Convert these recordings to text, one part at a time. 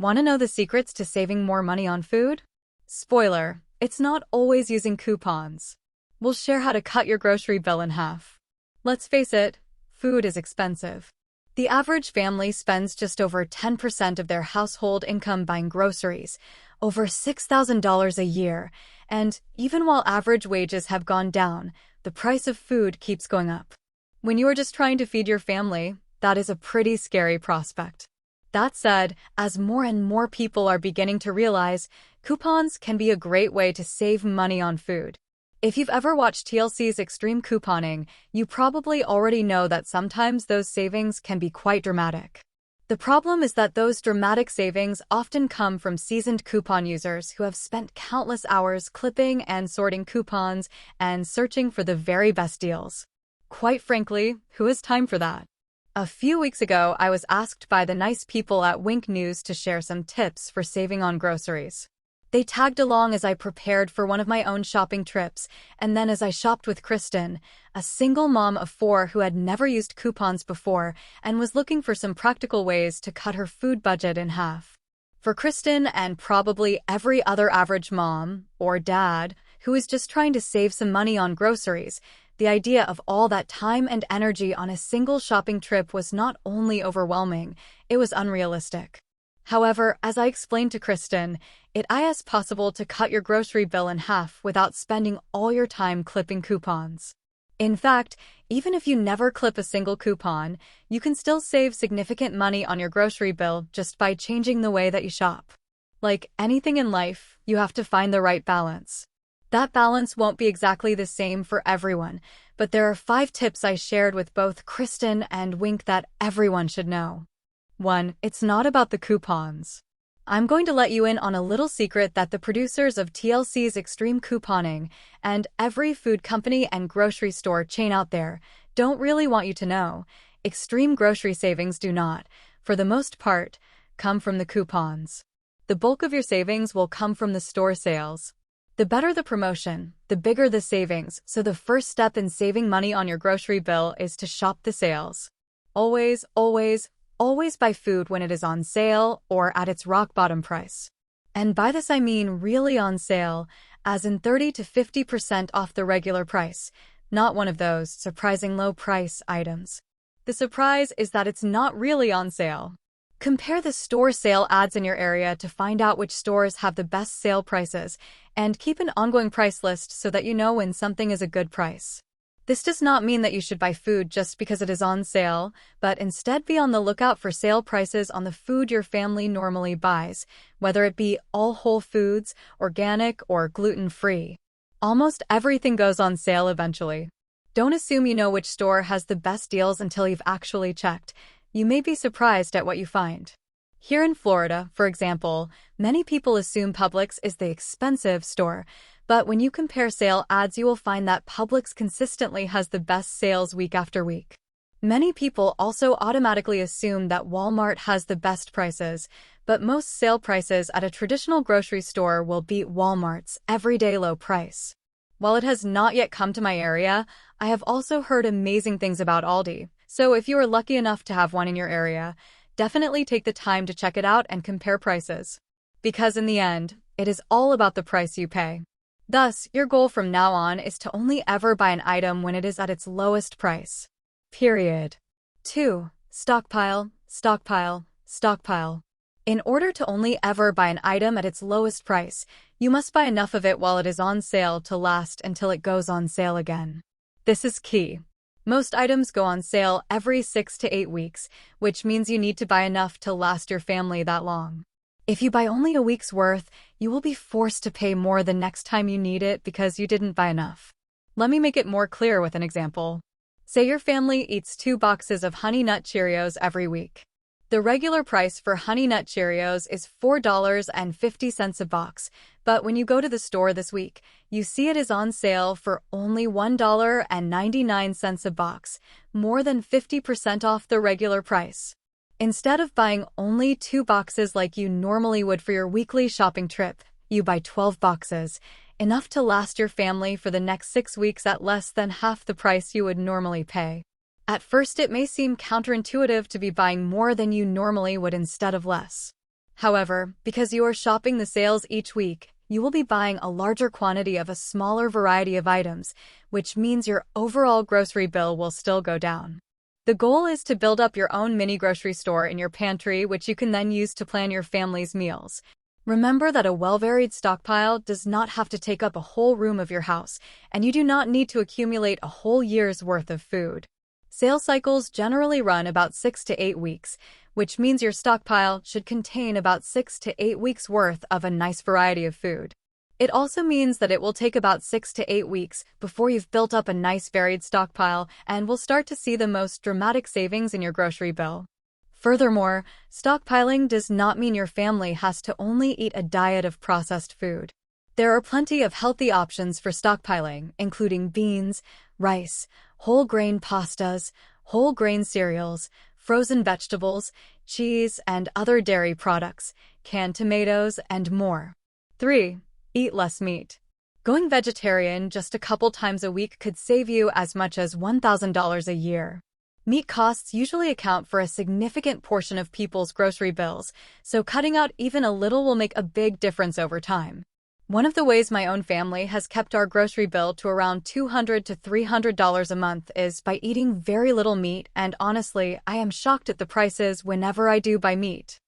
Want to know the secrets to saving more money on food? Spoiler, it's not always using coupons. We'll share how to cut your grocery bill in half. Let's face it, food is expensive. The average family spends just over 10% of their household income buying groceries, over $6,000 a year, and even while average wages have gone down, the price of food keeps going up. When you are just trying to feed your family, that is a pretty scary prospect. That said, as more and more people are beginning to realize, coupons can be a great way to save money on food. If you've ever watched TLC's Extreme Couponing, you probably already know that sometimes those savings can be quite dramatic. The problem is that those dramatic savings often come from seasoned coupon users who have spent countless hours clipping and sorting coupons and searching for the very best deals. Quite frankly, who has time for that? A few weeks ago, I was asked by the nice people at Wink News to share some tips for saving on groceries. They tagged along as I prepared for one of my own shopping trips, and then as I shopped with Kristen, a single mom of 4 who had never used coupons before and was looking for some practical ways to cut her food budget in half. For Kristen and probably every other average mom or dad who is just trying to save some money on groceries, the idea of all that time and energy on a single shopping trip was not only overwhelming, it was unrealistic. However, as I explained to Kristen, it is possible to cut your grocery bill in half without spending all your time clipping coupons. In fact, even if you never clip a single coupon, you can still save significant money on your grocery bill just by changing the way that you shop. Like anything in life, you have to find the right balance. That balance won't be exactly the same for everyone, but there are 5 tips I shared with both Kristen and Wink that everyone should know. 1. It's not about the coupons. I'm going to let you in on a little secret that the producers of TLC's Extreme Couponing and every food company and grocery store chain out there don't really want you to know. Extreme grocery savings do not, for the most part, come from the coupons. The bulk of your savings will come from the store sales. The better the promotion, the bigger the savings, so the first step in saving money on your grocery bill is to shop the sales. Always, always, always buy food when it is on sale or at its rock bottom price. And by this I mean really on sale, as in 30 to 50% off the regular price, not one of those surprising low price items. The surprise is that it's not really on sale. Compare the store sale ads in your area to find out which stores have the best sale prices, and keep an ongoing price list so that you know when something is a good price. This does not mean that you should buy food just because it is on sale, but instead be on the lookout for sale prices on the food your family normally buys, whether it be all whole foods, organic, or gluten-free. Almost everything goes on sale eventually. Don't assume you know which store has the best deals until you've actually checked. You may be surprised at what you find. Here in Florida, for example, many people assume Publix is the expensive store, but when you compare sale ads, you will find that Publix consistently has the best sales week after week. Many people also automatically assume that Walmart has the best prices, but most sale prices at a traditional grocery store will beat Walmart's everyday low price. While it has not yet come to my area, I have also heard amazing things about Aldi. So if you are lucky enough to have one in your area, definitely take the time to check it out and compare prices. Because in the end, it is all about the price you pay. Thus, your goal from now on is to only ever buy an item when it is at its lowest price. Period. 2. Stockpile, stockpile, stockpile. In order to only ever buy an item at its lowest price, you must buy enough of it while it is on sale to last until it goes on sale again. This is key. Most items go on sale every 6 to 8 weeks, which means you need to buy enough to last your family that long. If you buy only a week's worth, you will be forced to pay more the next time you need it because you didn't buy enough. Let me make it more clear with an example. Say your family eats 2 boxes of Honey Nut Cheerios every week. The regular price for Honey Nut Cheerios is $4.50 a box, but when you go to the store this week, you see it is on sale for only $1.99 a box, more than 50% off the regular price. Instead of buying only 2 boxes like you normally would for your weekly shopping trip, you buy 12 boxes, enough to last your family for the next 6 weeks at less than half the price you would normally pay. At first, it may seem counterintuitive to be buying more than you normally would instead of less. However, because you are shopping the sales each week, you will be buying a larger quantity of a smaller variety of items, which means your overall grocery bill will still go down. The goal is to build up your own mini grocery store in your pantry, which you can then use to plan your family's meals. Remember that a well-varied stockpile does not have to take up a whole room of your house, and you do not need to accumulate a whole year's worth of food. Sales cycles generally run about 6 to 8 weeks, which means your stockpile should contain about 6 to 8 weeks worth of a nice variety of food. It also means that it will take about 6 to 8 weeks before you've built up a nice varied stockpile and will start to see the most dramatic savings in your grocery bill. Furthermore, stockpiling does not mean your family has to only eat a diet of processed food. There are plenty of healthy options for stockpiling, including beans, rice, whole grain pastas, whole grain cereals, frozen vegetables, cheese and other dairy products, canned tomatoes, and more. 3. Eat less meat. Going vegetarian just a couple times a week could save you as much as $1,000 a year. Meat costs usually account for a significant portion of people's grocery bills, so cutting out even a little will make a big difference over time. One of the ways my own family has kept our grocery bill to around $200 to $300 a month is by eating very little meat, and honestly, I am shocked at the prices whenever I do buy meat.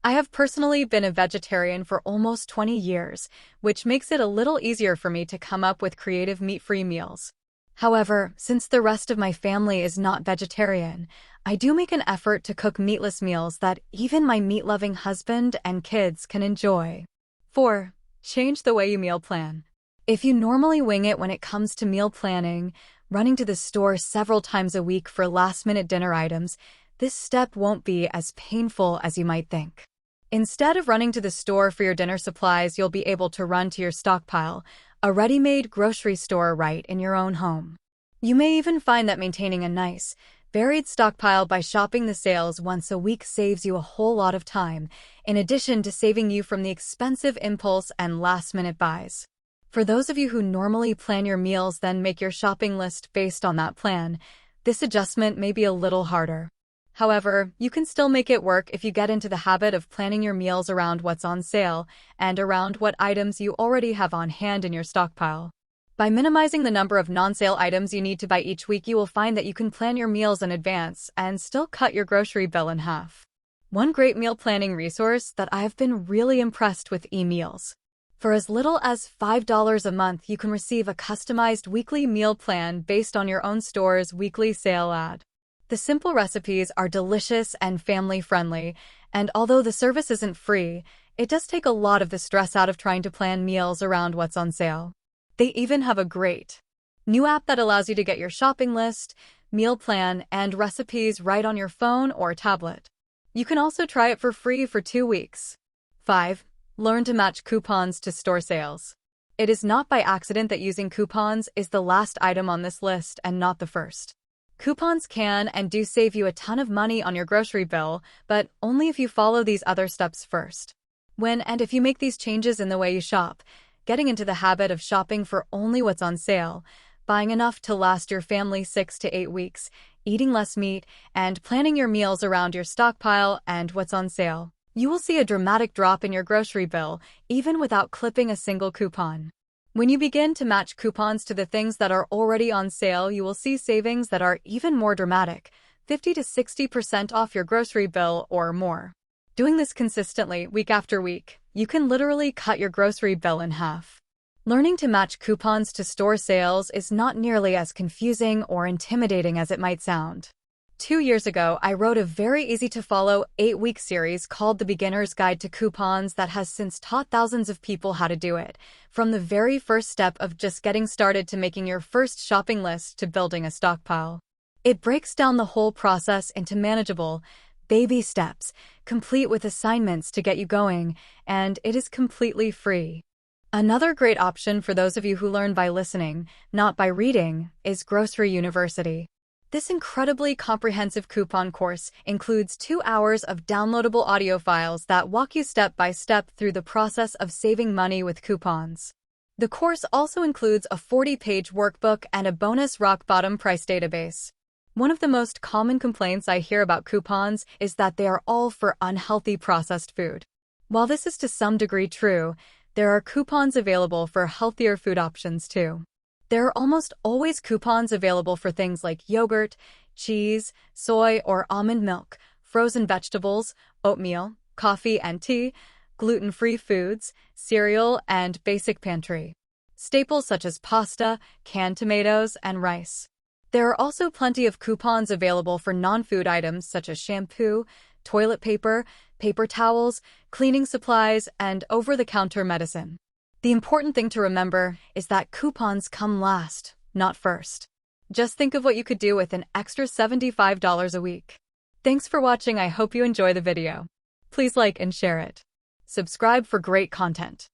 I have personally been a vegetarian for almost 20 years, which makes it a little easier for me to come up with creative meat-free meals. However, since the rest of my family is not vegetarian, I do make an effort to cook meatless meals that even my meat-loving husband and kids can enjoy. 4. Change the way you meal plan. If you normally wing it when it comes to meal planning, running to the store several times a week for last-minute dinner items, this step won't be as painful as you might think. Instead of running to the store for your dinner supplies, you'll be able to run to your stockpile, a ready-made grocery store right in your own home. You may even find that maintaining a nice, varied stockpile by shopping the sales once a week saves you a whole lot of time, in addition to saving you from the expensive impulse and last-minute buys. For those of you who normally plan your meals then make your shopping list based on that plan, this adjustment may be a little harder. However, you can still make it work if you get into the habit of planning your meals around what's on sale and around what items you already have on hand in your stockpile. By minimizing the number of non-sale items you need to buy each week, you will find that you can plan your meals in advance and still cut your grocery bill in half. One great meal planning resource that I've been really impressed with eMeals. For as little as $5 a month, you can receive a customized weekly meal plan based on your own store's weekly sale ad. The simple recipes are delicious and family-friendly, and although the service isn't free, it does take a lot of the stress out of trying to plan meals around what's on sale. They even have a great new app that allows you to get your shopping list, meal plan, and recipes right on your phone or tablet. You can also try it for free for 2 weeks. 5. Learn to match coupons to store sales. It is not by accident that using coupons is the last item on this list and not the first. Coupons can and do save you a ton of money on your grocery bill, but only if you follow these other steps first. When and if you make these changes in the way you shop, getting into the habit of shopping for only what's on sale, buying enough to last your family 6 to 8 weeks, eating less meat, and planning your meals around your stockpile and what's on sale, you will see a dramatic drop in your grocery bill, even without clipping a single coupon. When you begin to match coupons to the things that are already on sale, you will see savings that are even more dramatic, 50 to 60% off your grocery bill or more. Doing this consistently, week after week, you can literally cut your grocery bill in half. Learning to match coupons to store sales is not nearly as confusing or intimidating as it might sound. 2 years ago, I wrote a very easy-to-follow 8-week series called The Beginner's Guide to Coupons that has since taught thousands of people how to do it, from the very first step of just getting started to making your first shopping list to building a stockpile. It breaks down the whole process into manageable, baby steps, complete with assignments to get you going, and it is completely free. Another great option for those of you who learn by listening, not by reading, is Grocery University. This incredibly comprehensive coupon course includes 2 hours of downloadable audio files that walk you step by step through the process of saving money with coupons. The course also includes a 40-page workbook and a bonus rock-bottom price database. One of the most common complaints I hear about coupons is that they are all for unhealthy processed food. While this is to some degree true, there are coupons available for healthier food options too. There are almost always coupons available for things like yogurt, cheese, soy or almond milk, frozen vegetables, oatmeal, coffee and tea, gluten-free foods, cereal, and basic pantry staples such as pasta, canned tomatoes, and rice. There are also plenty of coupons available for non-food items such as shampoo, toilet paper, paper towels, cleaning supplies, and over-the-counter medicine. The important thing to remember is that coupons come last, not first. Just think of what you could do with an extra $75 a week. Thanks for watching. I hope you enjoy the video. Please like and share it. Subscribe for great content.